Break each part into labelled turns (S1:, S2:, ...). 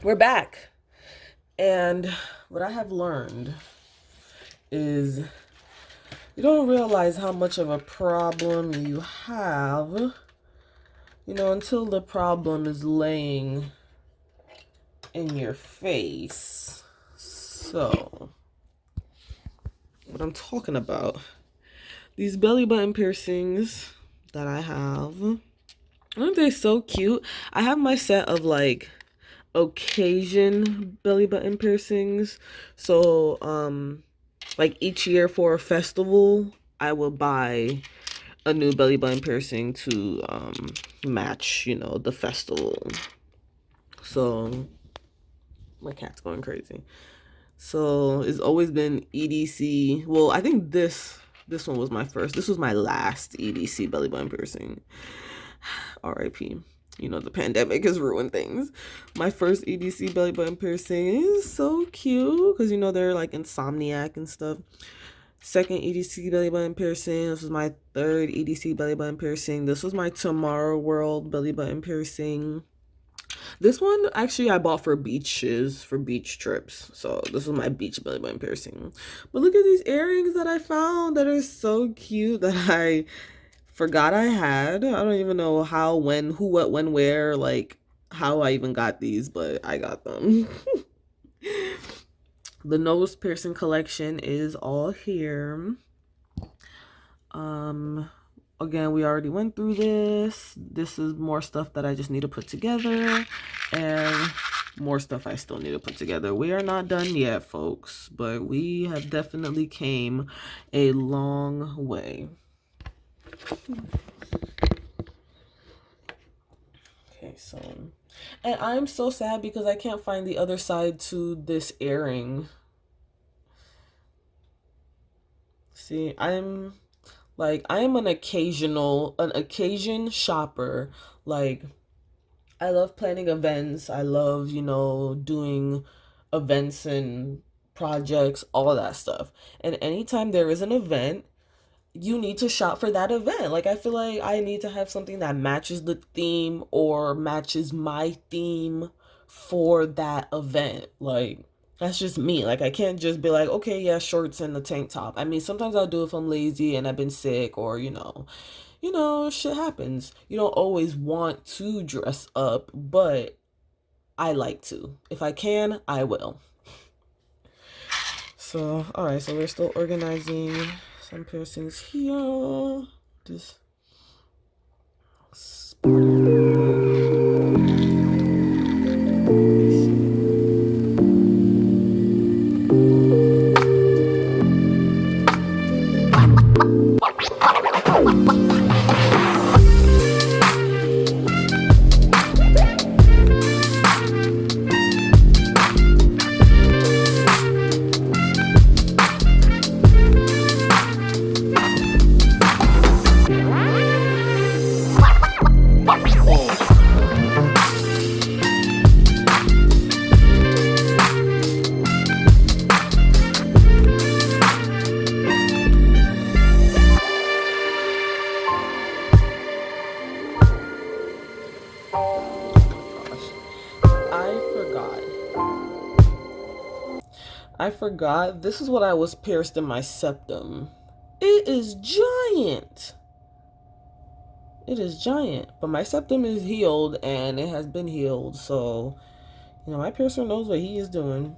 S1: We're back. And what I have learned is you don't realize how much of a problem you have, until the problem is laying in your face. So, what I'm talking about, these belly button piercings that I have, aren't they so cute? I have my set of like occasion belly button piercings. So, like each year for a festival, I will buy a new belly button piercing to match, the festival. So my cat's going crazy. So it's always been EDC. Well, I think this one was my first. This was my last EDC belly button piercing. RIP. The pandemic has ruined things. My first EDC belly button piercing is so cute because they're like insomniac and stuff. Second EDC belly button piercing. This was my third EDC belly button piercing. This was my Tomorrow World belly button piercing. This one actually I bought for beaches, for beach trips. So this was my beach belly button piercing. But look at these earrings that I found that are so cute that I forgot I had. I don't even know how, when, who, what, when, where, like how I even got these, but I got them. The nose piercing collection is all here. Again, we already went through this. This is more stuff that I just need to put together, and more stuff I still need to put together. We are not done yet, folks, but we have definitely came a long way. Okay, so, and I'm so sad because I can't find the other side to this earring. See, I am an occasion shopper. Like, I love planning events. I love, doing events and projects, all that stuff. And anytime there is an event, you need to shop for that event. Like, I feel like I need to have something that matches the theme or matches my theme for that event. Like, that's just me. Like, I can't just be like, okay, yeah, shorts and a tank top. I mean, sometimes I'll do it if I'm lazy and I've been sick, or, shit happens. You don't always want to dress up, but I like to. If I can, I will. So, all right, so we're still organizing some piercings here. This I forgot. This is what I was pierced in my septum. It is giant. It is giant. But my septum is healed, and it has been healed. So, my piercer knows what he is doing.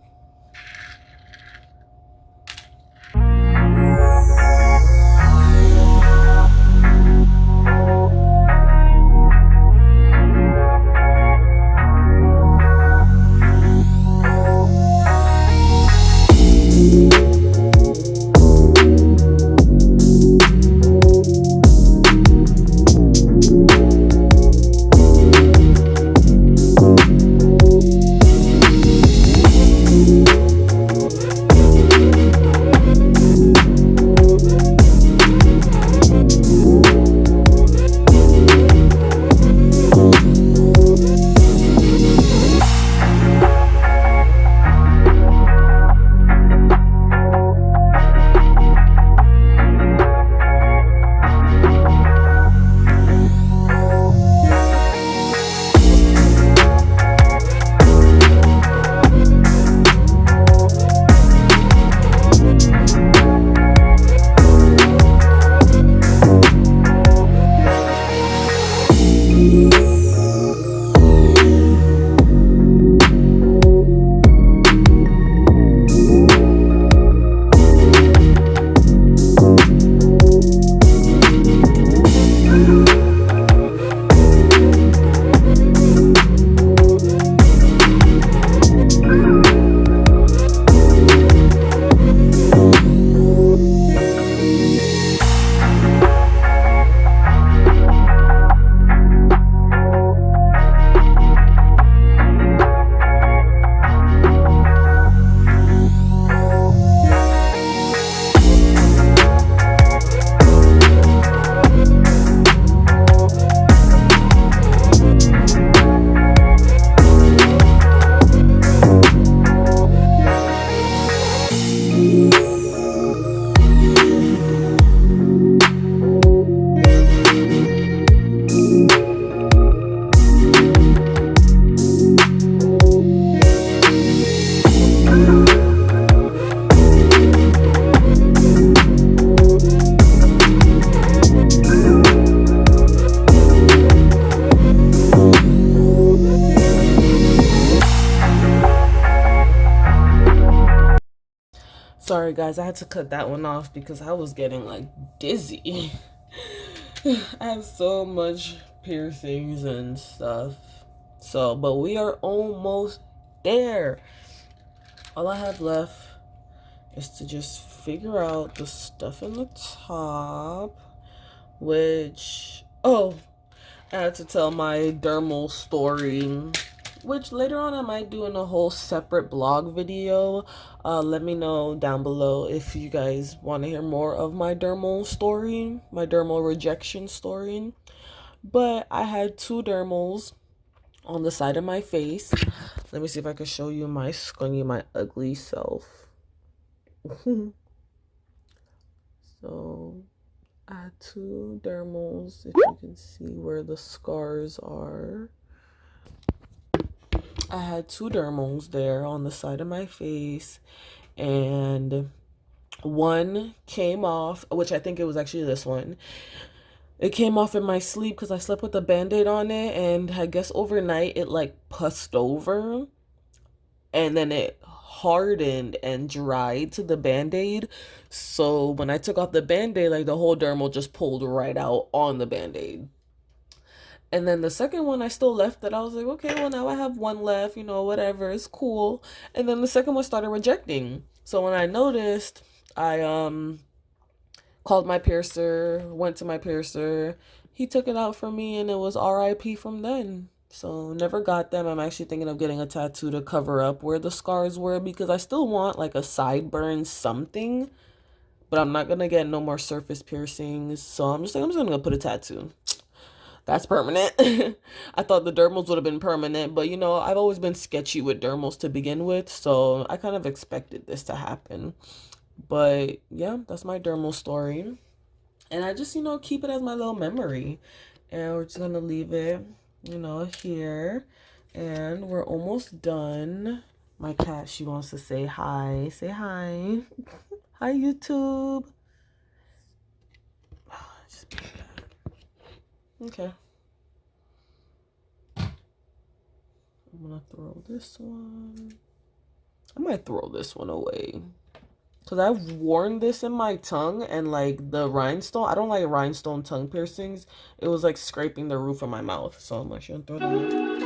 S1: Sorry guys, I had to cut that one off because I was getting like dizzy. I have so much piercings and stuff. So, but we are almost there. All I have left is to just figure out the stuff in the top, which, oh, I had to tell my dermal story, which later on I might do in a whole separate blog video. Let me know down below if you guys want to hear more of my dermal story, my dermal rejection story. But I had 2 dermals on the side of my face. Let me see if I can show you my scrungy, my ugly self. So I had 2 dermals, if you can see where the scars are. I had 2 dermals there on the side of my face, and one came off, which I think it was actually this one. It came off in my sleep because I slept with a band-aid on it, and I guess overnight it like pussed over, and then it hardened and dried to the band-aid. So when I took off the band-aid, like the whole dermal just pulled right out on the band-aid. And then the second one, I still left it. I was like, okay, well, now I have one left, you know, whatever, it's cool. And then the second one started rejecting. So when I noticed, I called my piercer, went to my piercer. He took it out for me, and it was RIP from then. So never got them. I'm actually thinking of getting a tattoo to cover up where the scars were, because I still want like a sideburn something, but I'm not gonna get no more surface piercings. So I'm just gonna put a tattoo. That's permanent. I thought the dermals would have been permanent, but you know, I've always been sketchy with dermals to begin with, so I kind of expected this to happen. But yeah, that's my dermal story. And I just, you know, keep it as my little memory. And we're just gonna leave it, you know, here. And we're almost done. My cat, she wants to say hi. Say hi. Hi, YouTube. Just put that. Okay. I'm gonna throw this one. I might throw this one away, because I've worn this in my tongue, and like the rhinestone, I don't like rhinestone tongue piercings. It was like scraping the roof of my mouth. So I'm actually gonna throw it away.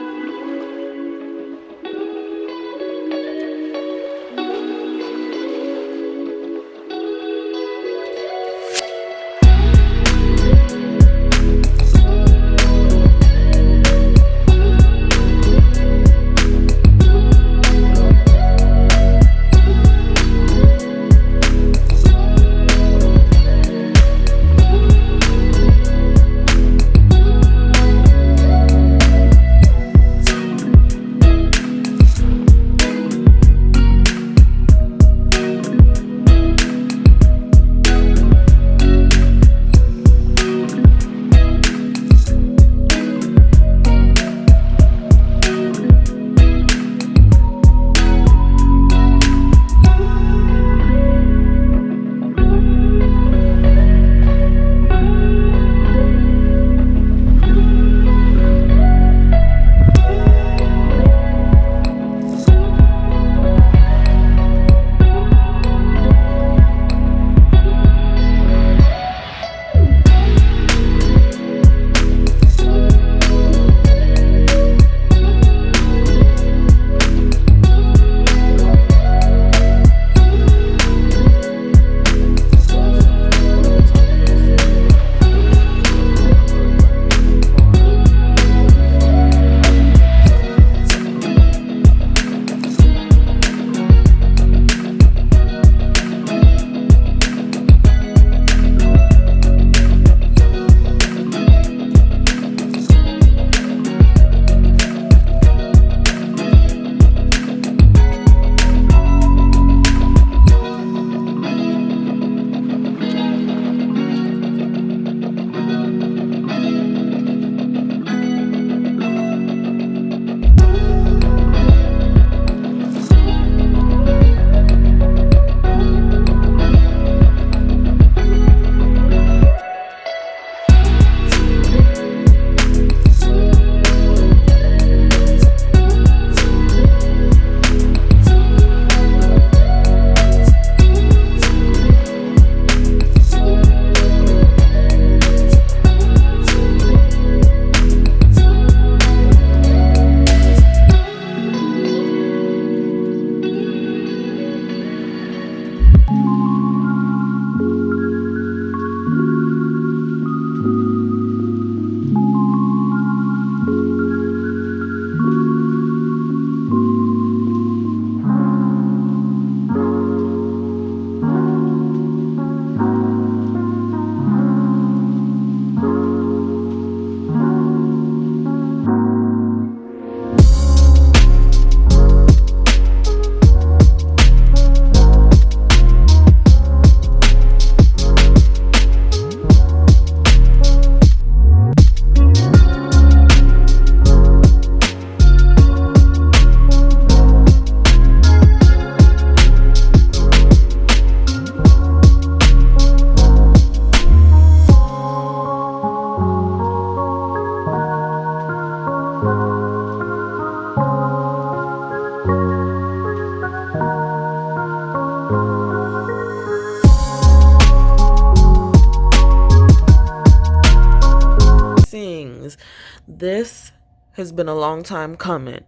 S1: this has been a long time coming,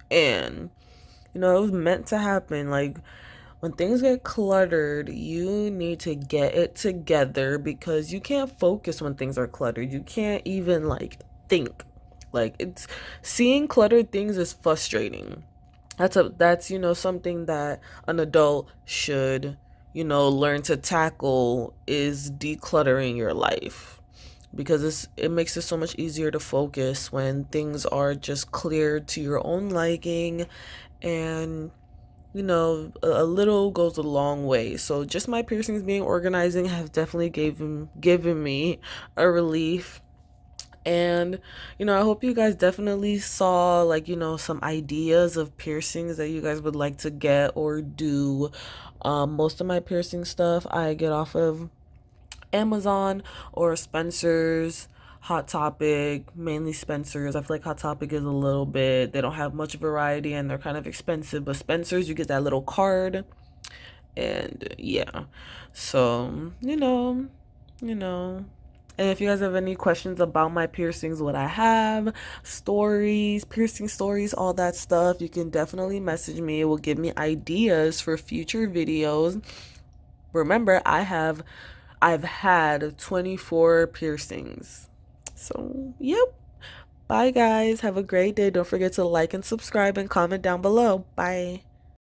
S1: and it was meant to happen. Like, when things get cluttered, you need to get it together, because you can't focus when things are cluttered. You can't even like think. Like, it's seeing cluttered things is frustrating. That's something that an adult should learn to tackle, is decluttering your life, because it makes it so much easier to focus when things are just cleared to your own liking. And a little goes a long way. So just my piercings being organizing have definitely given me a relief. And I hope you guys definitely saw, like, some ideas of piercings that you guys would like to get or do. Most of my piercing stuff I get off of Amazon or Spencer's, Hot Topic, mainly Spencer's. I feel like Hot Topic is a little bit, they don't have much variety and they're kind of expensive, but Spencer's, you get that little card. And yeah, so you know and if you guys have any questions about my piercings, what I have, stories, piercing stories, all that stuff, you can definitely message me. It will give me ideas for future videos. Remember, I've had 24 piercings. So, yep. Bye, guys. Have a great day. Don't forget to like and subscribe and comment down below. Bye.